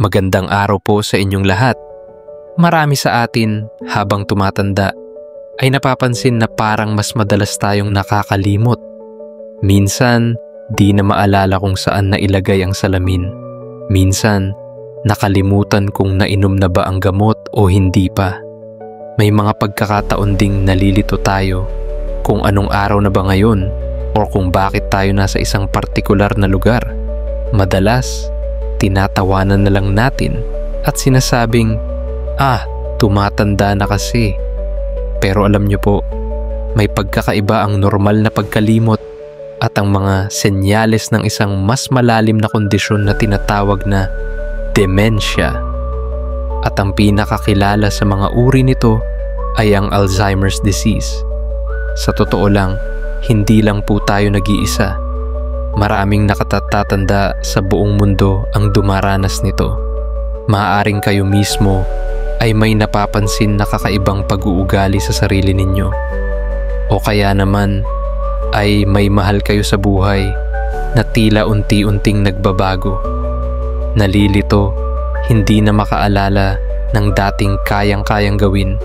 Magandang araw po sa inyong lahat. Marami sa atin habang tumatanda ay napapansin na parang mas madalas tayong nakakalimot. Minsan, di na maalala kung saan nailagay ang salamin. Minsan, nakalimutan kung nainom na ba ang gamot o hindi pa. May mga pagkakataon ding nalilito tayo kung anong araw na ba ngayon o kung bakit tayo nasa isang partikular na lugar. Madalas, tinatawanan na lang natin at sinasabing, tumatanda na kasi. Pero alam niyo po, may pagkakaiba ang normal na pagkalimot at ang mga senyales ng isang mas malalim na kondisyon na tinatawag na dementia. At ang pinakakilala sa mga uri nito ay ang Alzheimer's disease. Sa totoo lang, hindi lang po tayo nag-iisa. Maraming nakatatanda sa buong mundo ang dumaranas nito. Maaaring kayo mismo ay may napapansin na kakaibang pag-uugali sa sarili ninyo. O kaya naman ay may mahal kayo sa buhay na tila unti-unting nagbabago. Nalilito, hindi na makaalala ng dating kayang-kayang gawin,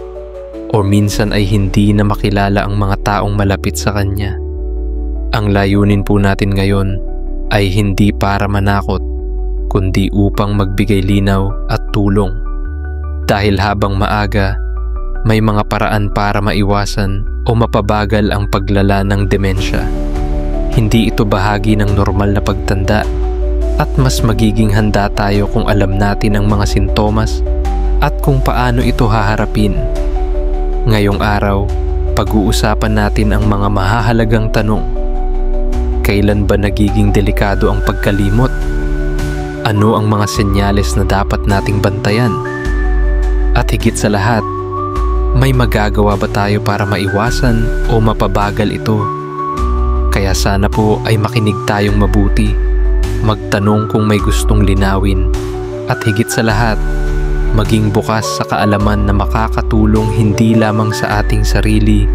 o minsan ay hindi na makilala ang mga taong malapit sa kanya. Ang layunin po natin ngayon ay hindi para manakot, kundi upang magbigay linaw at tulong. Dahil habang maaga, may mga paraan para maiwasan o mapabagal ang paglala ng demensya. Hindi ito bahagi ng normal na pagtanda at mas magiging handa tayo kung alam natin ang mga sintomas at kung paano ito haharapin. Ngayong araw, pag-uusapan natin ang mga mahahalagang tanong. Kailan ba nagiging delikado ang pagkalimot? Ano ang mga senyales na dapat nating bantayan? At higit sa lahat, may magagawa ba tayo para maiwasan o mapabagal ito? Kaya sana po ay makinig tayong mabuti, magtanong kung may gustong linawin, at higit sa lahat, maging bukas sa kaalaman na makakatulong hindi lamang sa ating sarili,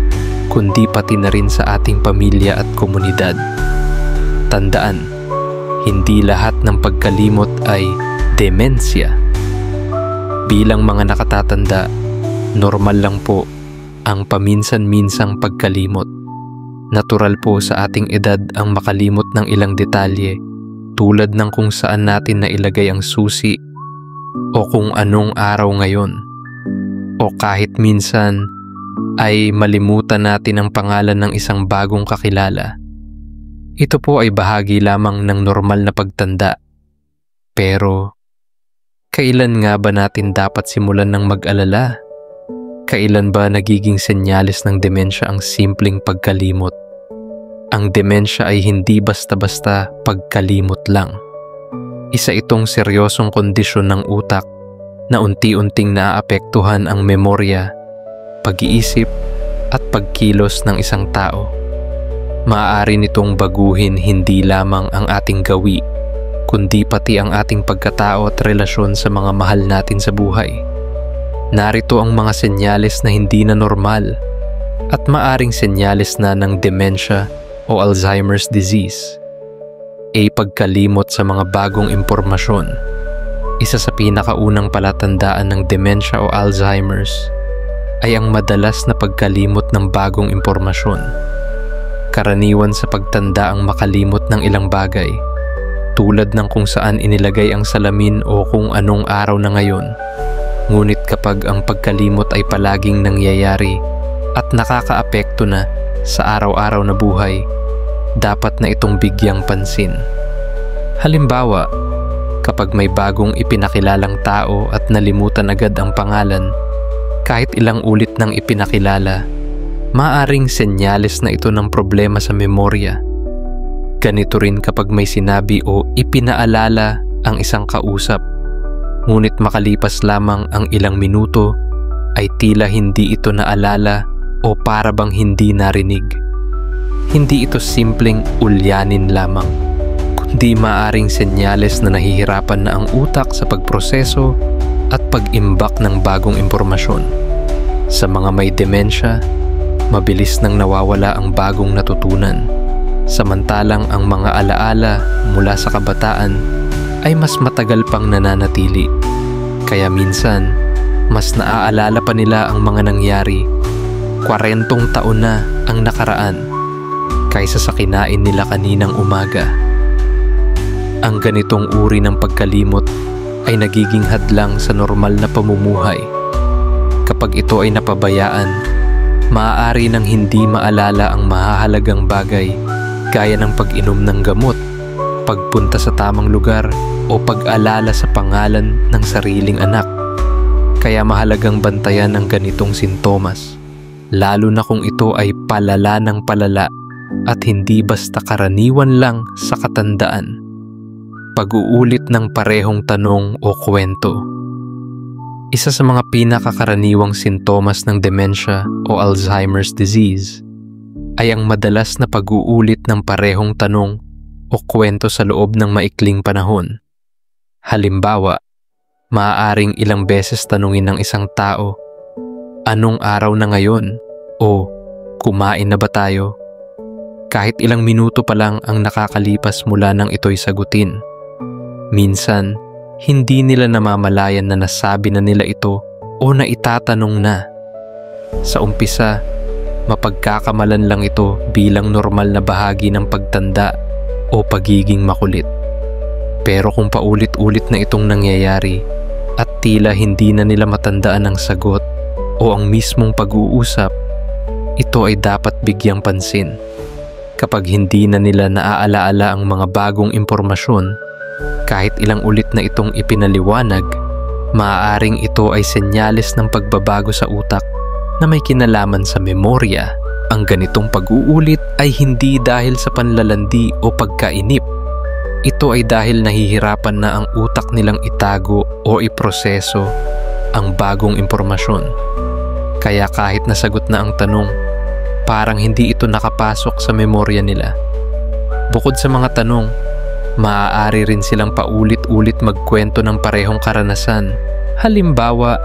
kundi pati na rin sa ating pamilya at komunidad. Tandaan, hindi lahat ng pagkalimot ay demensia. Bilang mga nakatatanda, normal lang po ang paminsan-minsang pagkalimot. Natural po sa ating edad ang makalimot ng ilang detalye, tulad ng kung saan natin nailagay ang susi o kung anong araw ngayon. O kahit minsan ay malimutan natin ang pangalan ng isang bagong kakilala. Ito po ay bahagi lamang ng normal na pagtanda. Pero, kailan nga ba natin dapat simulan ng mag-alala? Kailan ba nagiging senyales ng demensya ang simpleng pagkalimot? Ang demensya ay hindi basta-basta pagkalimot lang. Isa itong seryosong kondisyon ng utak na unti-unting naaapektuhan ang memorya, pag-iisip at pagkilos ng isang tao. Maaari nitong baguhin hindi lamang ang ating gawi, kundi pati ang ating pagkatao at relasyon sa mga mahal natin sa buhay. Narito ang mga senyales na hindi na normal at maaring senyales na ng dementia o Alzheimer's disease. Pagkalimot sa mga bagong impormasyon. Isa sa pinakaunang palatandaan ng dementia o Alzheimer's ay ang madalas na pagkalimot ng bagong impormasyon. Karaniwan sa pagtanda ang makalimot ng ilang bagay, tulad ng kung saan inilagay ang salamin o kung anong araw na ngayon. Ngunit kapag ang pagkalimot ay palaging nangyayari at nakakaapekto na sa araw-araw na buhay, dapat na itong bigyang pansin. Halimbawa, kapag may bagong ipinakilalang tao at nalimutan agad ang pangalan, kahit ilang ulit nang ipinakilala, maaring senyales na ito ng problema sa memorya. Ganito rin kapag may sinabi o ipinaalala ang isang kausap, ngunit makalipas lamang ang ilang minuto ay tila hindi ito naalala o para bang hindi narinig. Hindi ito simpleng ulyanin lamang, kundi maaring senyales na nahihirapan na ang utak sa pagproseso at pag-imbak ng bagong impormasyon. Sa mga may demensya, mabilis nang nawawala ang bagong natutunan, samantalang ang mga alaala mula sa kabataan ay mas matagal pang nananatili. Kaya minsan, mas naaalala pa nila ang mga nangyari 40 taon na ang nakaraan kaysa sa kinain nila kaninang umaga. Ang ganitong uri ng pagkalimot ay nagiging hadlang sa normal na pamumuhay. Kapag ito ay napabayaan, maaari nang hindi maalala ang mahahalagang bagay gaya ng pag-inom ng gamot, pagpunta sa tamang lugar o pag-alala sa pangalan ng sariling anak. Kaya mahalagang bantayan ang ganitong sintomas, lalo na kung ito ay palala ng palala at hindi basta karaniwan lang sa katandaan. Pag-uulit ng parehong tanong o kwento. Isa sa mga pinakakaraniwang sintomas ng dementia o Alzheimer's disease ay ang madalas na pag-uulit ng parehong tanong o kwento sa loob ng maikling panahon. Halimbawa, maaaring ilang beses tanungin ng isang tao, "Anong araw na ngayon?" o "Kumain na ba tayo?" Kahit ilang minuto pa lang ang nakakalipas mula nang ito'y sagutin. Minsan, hindi nila namamalayan na nasabi na nila ito o na itatanong na. Sa umpisa, mapagkakamalan lang ito bilang normal na bahagi ng pagtanda o pagiging makulit. Pero kung paulit-ulit na itong nangyayari at tila hindi na nila matandaan ang sagot o ang mismong pag-uusap, ito ay dapat bigyang pansin. Kapag hindi na nila naaalaala ang mga bagong impormasyon, kahit ilang ulit na itong ipinaliwanag, maaaring ito ay senyales ng pagbabago sa utak na may kinalaman sa memorya. Ang ganitong pag-uulit ay hindi dahil sa panlalandi o pagkainip. Ito ay dahil nahihirapan na ang utak nilang itago o iproseso ang bagong impormasyon. Kaya kahit nasagot na ang tanong, parang hindi ito nakapasok sa memorya nila. Bukod sa mga tanong, maaari rin silang paulit-ulit magkwento ng parehong karanasan. Halimbawa,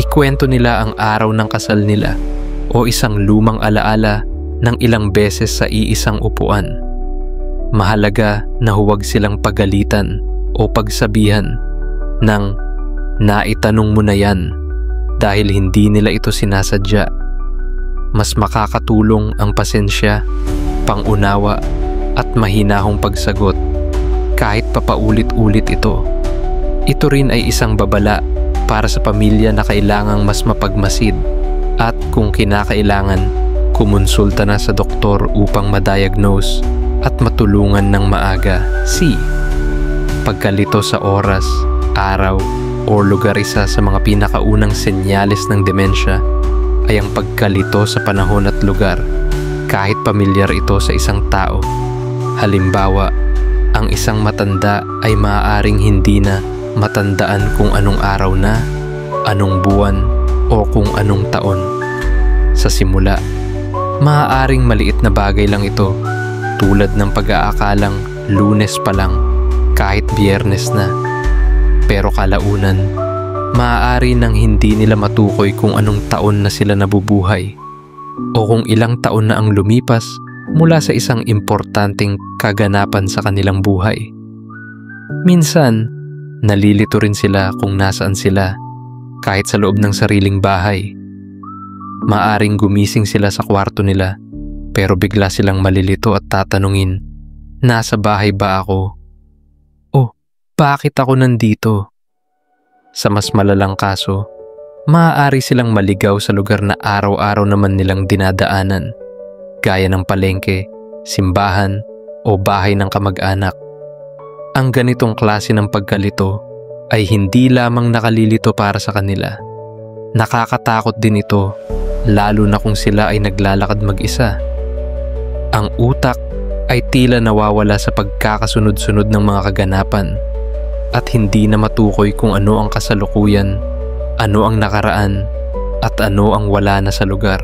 ikwento nila ang araw ng kasal nila o isang lumang alaala ng ilang beses sa iisang upuan. Mahalaga na huwag silang pagalitan o pagsabihan ng "Naitanong mo na yan" dahil hindi nila ito sinasadya. Mas makakatulong ang pasensya, pangunawa at mahinahong pagsagot kahit papaulit-ulit ito. Ito rin ay isang babala para sa pamilya na kailangang mas mapagmasid at kung kinakailangan, kumonsulta na sa doktor upang ma-diagnose at matulungan ng maaga. C. Pagkalito sa oras, araw, o lugar. Isa sa mga pinakaunang senyales ng demensya ay ang pagkalito sa panahon at lugar, kahit pamilyar ito sa isang tao. Halimbawa, ang isang matanda ay maaaring hindi na matandaan kung anong araw na, anong buwan, o kung anong taon. Sa simula, maaaring maliit na bagay lang ito, tulad ng pag-aakalang Lunes pa lang kahit Biyernes na. Pero kalaunan, maaari nang hindi nila matukoy kung anong taon na sila nabubuhay o kung ilang taon na ang lumipas mula sa isang importanteng kaganapan sa kanilang buhay. Minsan, nalilito rin sila kung nasaan sila kahit sa loob ng sariling bahay. Maaring gumising sila sa kwarto nila pero bigla silang malilito at tatanungin, "Nasa bahay ba ako?" "Oh, bakit ako nandito?" Sa mas malalang kaso, maaari silang maligaw sa lugar na araw-araw naman nilang dinadaanan, gaya ng palengke, simbahan, o bahay ng kamag-anak. Ang ganitong klase ng pagkalito ay hindi lamang nakalilito para sa kanila. Nakakatakot din ito, lalo na kung sila ay naglalakad mag-isa. Ang utak ay tila nawawala sa pagkakasunod-sunod ng mga kaganapan at hindi na matukoy kung ano ang kasalukuyan, ano ang nakaraan, at ano ang wala na sa lugar.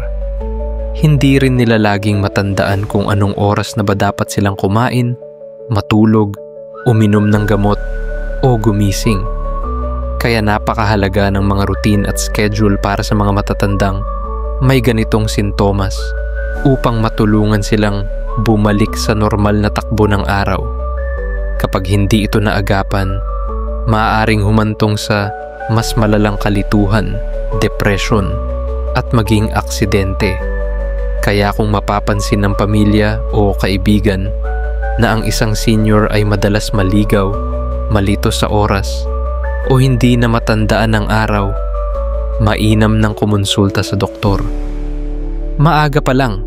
Hindi rin nila laging matandaan kung anong oras na ba dapat silang kumain, matulog, uminom ng gamot, o gumising. Kaya napakahalaga ng mga routine at schedule para sa mga matatandang may ganitong sintomas upang matulungan silang bumalik sa normal na takbo ng araw. Kapag hindi ito naagapan, maaaring humantong sa mas malalang kalituhan, depresyon, at maging aksidente. Kaya kung mapapansin ng pamilya o kaibigan na ang isang senior ay madalas maligaw, malito sa oras, o hindi na matandaan ang araw, mainam ng kumonsulta sa doktor. Maaga pa lang,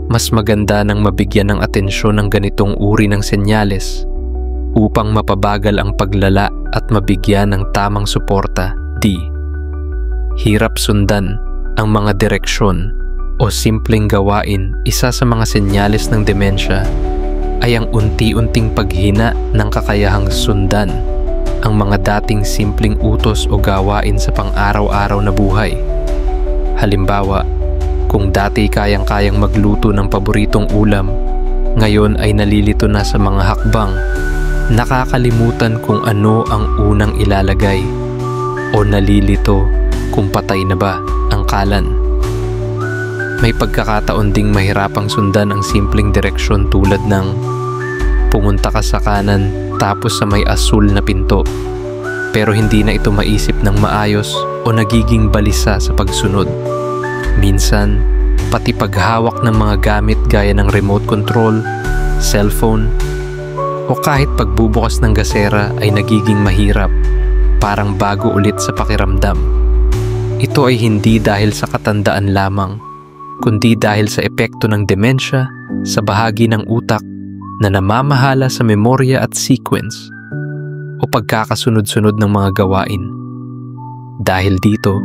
mas maganda nang mabigyan ng atensyon ng ganitong uri ng senyales upang mapabagal ang paglala at mabigyan ng tamang suporta. D. Hirap sundan ang mga direksyon o simpleng gawain. Isa sa mga senyales ng demensya ay ang unti-unting paghina ng kakayahang sundan ang mga dating simpleng utos o gawain sa pang-araw-araw na buhay. Halimbawa, kung dati kayang-kayang magluto ng paboritong ulam, ngayon ay nalilito na sa mga hakbang, nakakalimutan kung ano ang unang ilalagay, o nalilito kung patay na ba ang kalan. May pagkakataon ding mahirapang sundan ang simpleng direksyon tulad ng pumunta ka sa kanan tapos sa may asul na pinto, pero hindi na ito maisip ng maayos o nagiging balisa sa pagsunod. Minsan, pati paghawak ng mga gamit gaya ng remote control, cellphone, o kahit pagbubukas ng gasera ay nagiging mahirap, parang bago ulit sa pakiramdam. Ito ay hindi dahil sa katandaan lamang, kundi dahil sa epekto ng demensya sa bahagi ng utak na namamahala sa memorya at sequence o pagkakasunod-sunod ng mga gawain. Dahil dito,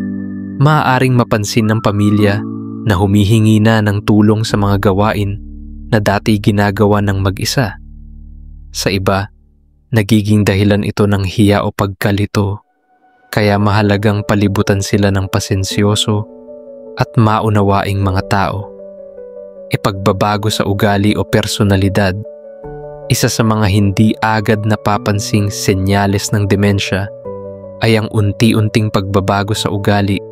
maaaring mapansin ng pamilya na humihingi na ng tulong sa mga gawain na dati ginagawa ng mag-isa. Sa iba, nagiging dahilan ito ng hiya o pagkalito, kaya mahalagang palibutan sila ng pasensyoso at maunawaing mga tao. Ipagbabago sa ugali o personalidad, isa sa mga hindi agad napapansing senyales ng demensya ay ang unti-unting pagbabago sa ugali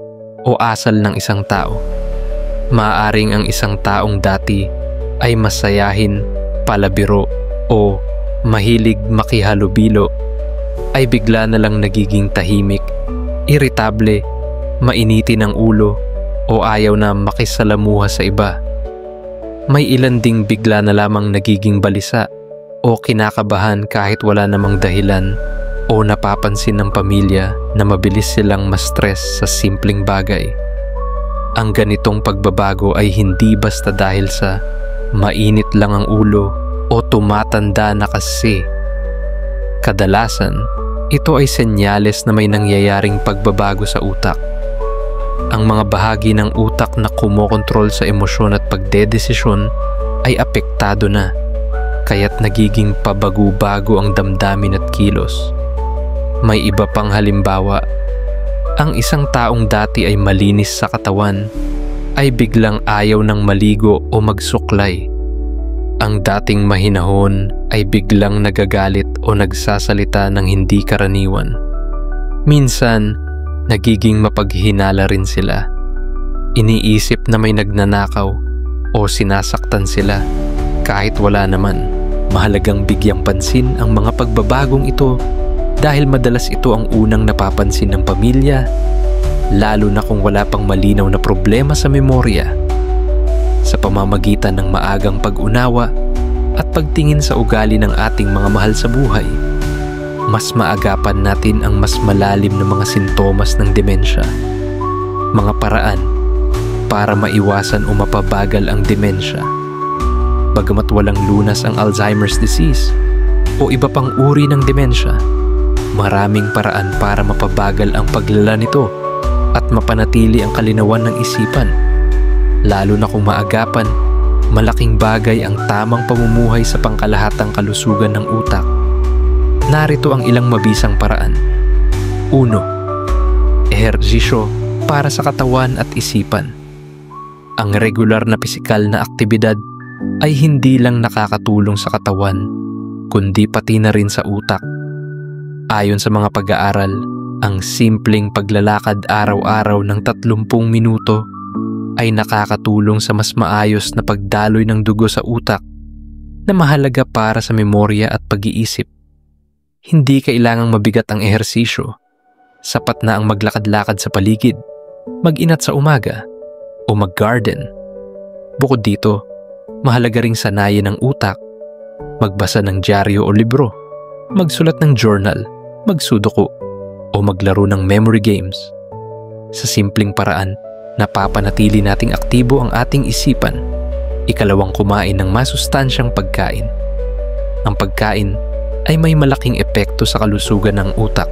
o asal ng isang tao. Maaaring ang isang taong dati ay masayahin, palabiro o mahilig makihalubilo ay bigla na lang nagiging tahimik, iritable, mainitin ang ulo o ayaw na makisalamuha sa iba. May ilan ding bigla na lamang nagiging balisa o kinakabahan kahit wala namang dahilan, o napapansin ng pamilya na mabilis silang ma-stress sa simpleng bagay. Ang ganitong pagbabago ay hindi basta dahil sa mainit lang ang ulo o tumatanda na kasi. Kadalasan, ito ay senyales na may nangyayaring pagbabago sa utak. Ang mga bahagi ng utak na kumokontrol sa emosyon at pagdedesisyon ay apektado na, kaya't nagiging pabago-bago ang damdamin at kilos. May iba pang halimbawa. Ang isang taong dati ay malinis sa katawan ay biglang ayaw ng maligo o magsuklay. Ang dating mahinahon ay biglang nagagalit o nagsasalita ng hindi karaniwan. Minsan, nagiging mapaghinala rin sila. Iniisip na may nagnanakaw o sinasaktan sila kahit wala naman. Mahalagang bigyang pansin ang mga pagbabagong ito dahil madalas ito ang unang napapansin ng pamilya, lalo na kung wala pang malinaw na problema sa memorya. Sa pamamagitan ng maagang pag-unawa at pagtingin sa ugali ng ating mga mahal sa buhay, mas maagapan natin ang mas malalim na mga sintomas ng demensya. Mga paraan para maiwasan o mapabagal ang demensya. Bagamat walang lunas ang Alzheimer's disease o iba pang uri ng demensya, maraming paraan para mapabagal ang paglala nito at mapanatili ang kalinawan ng isipan. Lalo na kung maagapan, malaking bagay ang tamang pamumuhay sa pangkalahatang kalusugan ng utak. Narito ang ilang mabisang paraan. 1. Ehersisyo para sa katawan at isipan. Ang regular na pisikal na aktibidad ay hindi lang nakakatulong sa katawan, kundi pati na rin sa utak. Ayon sa mga pag-aaral, ang simpleng paglalakad araw-araw ng 30 minuto ay nakakatulong sa mas maayos na pagdaloy ng dugo sa utak na mahalaga para sa memorya at pag-iisip. Hindi kailangang mabigat ang ehersisyo. Sapat na ang maglakad-lakad sa paligid, mag-inat sa umaga, o mag-garden. Bukod dito, mahalaga ring sanayin ang utak, magbasa ng dyaryo o libro, magsulat ng journal, magsudoku, o maglaro ng memory games. Sa simpleng paraan, napapanatili nating aktibo ang ating isipan. Ikalawang, kumain ng masustansyang pagkain. Ang pagkain ay may malaking epekto sa kalusugan ng utak.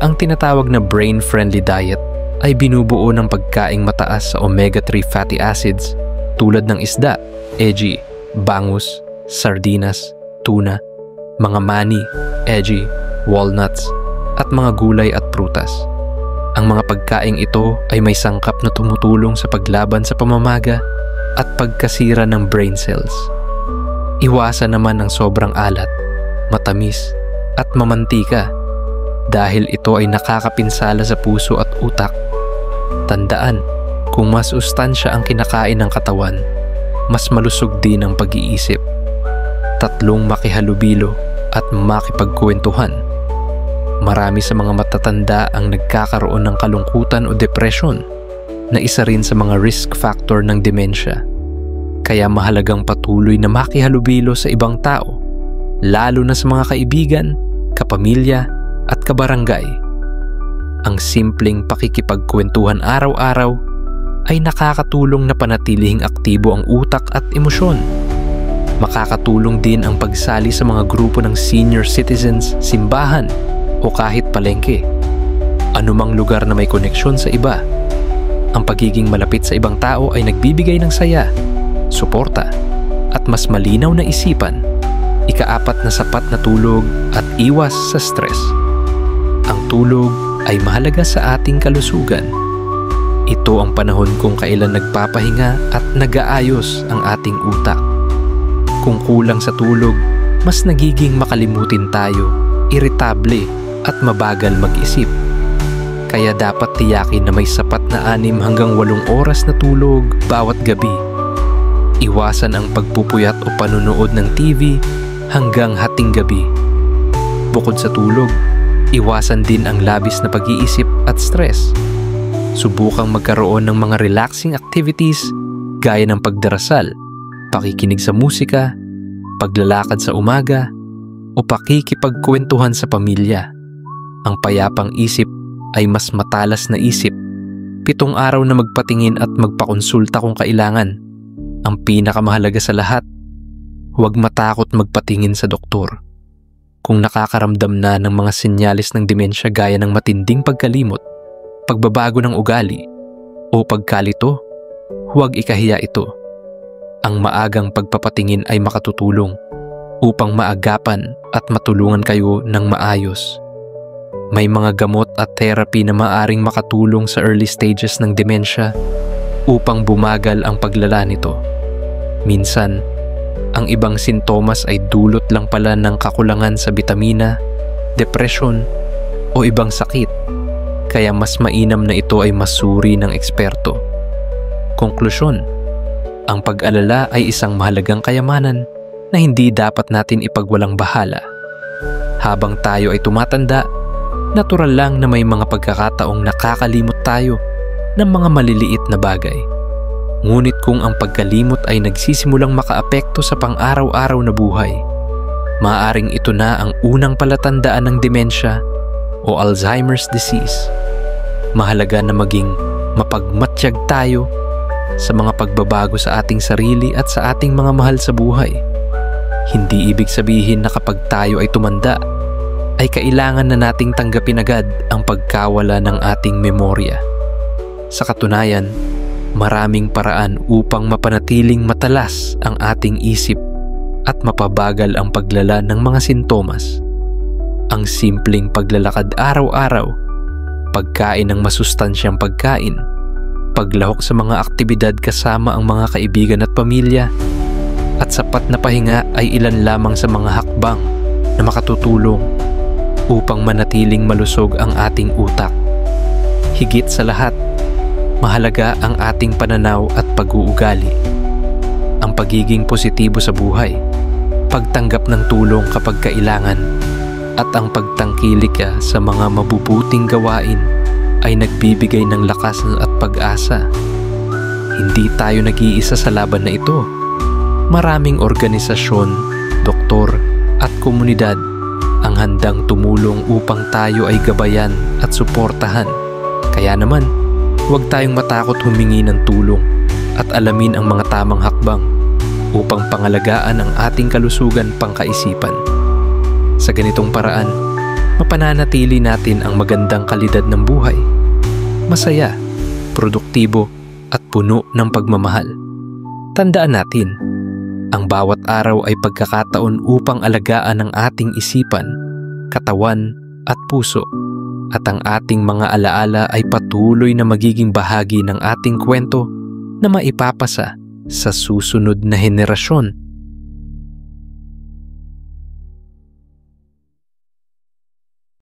Ang tinatawag na brain-friendly diet ay binubuo ng pagkaing mataas sa omega-3 fatty acids tulad ng isda, eji, bangus, sardinas, tuna, mga mani, eji, walnuts, at mga gulay at prutas. Ang mga pagkaing ito ay may sangkap na tumutulong sa paglaban sa pamamaga at pagkasira ng brain cells. Iwasan naman ang sobrang alat, matamis, at mamantika dahil ito ay nakakapinsala sa puso at utak. Tandaan, kung mas sustansya ang kinakain ng katawan, mas malusog din ang pag-iisip. 3, makihalubilo at makipagkwentuhan. Marami sa mga matatanda ang nagkakaroon ng kalungkutan o depresyon na isa rin sa mga risk factor ng demensya. Kaya mahalagang patuloy na makihalubilo sa ibang tao, lalo na sa mga kaibigan, kapamilya at kabarangay. Ang simpleng pakikipagkwentuhan araw-araw ay nakakatulong na panatilihing aktibo ang utak at emosyon. Makakatulong din ang pagsali sa mga grupo ng senior citizens, simbahan o kahit palengke. Anumang lugar na may koneksyon sa iba. Ang pagiging malapit sa ibang tao ay nagbibigay ng saya, suporta at mas malinaw na isipan. 4, na sapat na tulog at iwas sa stress. Ang tulog ay mahalaga sa ating kalusugan. Ito ang panahon kung kailan nagpapahinga at nag-aayos ang ating utak. Kung kulang sa tulog, mas nagiging makalimutin tayo, iritable at mabagal mag-isip. Kaya dapat tiyakin na may sapat na 6 hanggang 8 oras na tulog bawat gabi. Iwasan ang pagpupuyat o panunood ng TV hanggang hating gabi. Bukod sa tulog, iwasan din ang labis na pag-iisip at stress. Subukang magkaroon ng mga relaxing activities gaya ng pagdarasal, pakikinig sa musika, paglalakad sa umaga, o pakikipagkwentuhan sa pamilya. Ang payapang isip ay mas matalas na isip. 7 araw na magpatingin at magpakonsulta kung kailangan. Ang pinakamahalaga sa lahat, huwag matakot magpatingin sa doktor. Kung nakakaramdam na ng mga senyales ng demensya gaya ng matinding pagkalimot, pagbabago ng ugali, o pagkalito, huwag ikahiya ito. Ang maagang pagpapatingin ay makatutulong upang maagapan at matulungan kayo ng maayos. May mga gamot at therapy na maaaring makatulong sa early stages ng demensya upang bumagal ang paglala nito. Minsan, ang ibang sintomas ay dulot lang pala ng kakulangan sa bitamina, depresyon, o ibang sakit, kaya mas mainam na ito ay masuri ng eksperto. Konklusyon, ang pag-alala ay isang mahalagang kayamanan na hindi dapat natin ipagwalang bahala. Habang tayo ay tumatanda, natural lang na may mga pagkakataong nakakalimot tayo ng mga maliliit na bagay. Ngunit kung ang pagkalimot ay nagsisimulang makaapekto sa pang-araw-araw na buhay, maaaring ito na ang unang palatandaan ng demensya o Alzheimer's disease. Mahalaga na maging mapagmatsyag tayo sa mga pagbabago sa ating sarili at sa ating mga mahal sa buhay. Hindi ibig sabihin na kapag tayo ay tumanda, ay kailangan na nating tanggapin agad ang pagkawala ng ating memorya. Sa katunayan, maraming paraan upang mapanatiling matalas ang ating isip at mapabagal ang paglala ng mga sintomas. Ang simpleng paglalakad araw-araw, pagkain ng masustansyang pagkain, paglahok sa mga aktibidad kasama ang mga kaibigan at pamilya, at sapat na pahinga ay ilan lamang sa mga hakbang na makatutulong upang manatiling malusog ang ating utak. Higit sa lahat, mahalaga ang ating pananaw at pag-uugali. Ang pagiging positibo sa buhay, pagtanggap ng tulong kapag kailangan, at ang pagtangkilik sa mga mabubuting gawain ay nagbibigay ng lakas at pag-asa. Hindi tayo nag-iisa sa laban na ito. Maraming organisasyon, doktor at komunidad ang handang tumulong upang tayo ay gabayan at suportahan. Kaya naman, huwag tayong matakot humingi ng tulong at alamin ang mga tamang hakbang upang pangalagaan ang ating kalusugan pangkaisipan. Sa ganitong paraan, mapananatili natin ang magandang kalidad ng buhay, masaya, produktibo at puno ng pagmamahal. Tandaan natin, ang bawat araw ay pagkakataon upang alagaan ang ating isipan, katawan at puso, at ang ating mga alaala ay patuloy na magiging bahagi ng ating kwento na maipapasa sa susunod na henerasyon.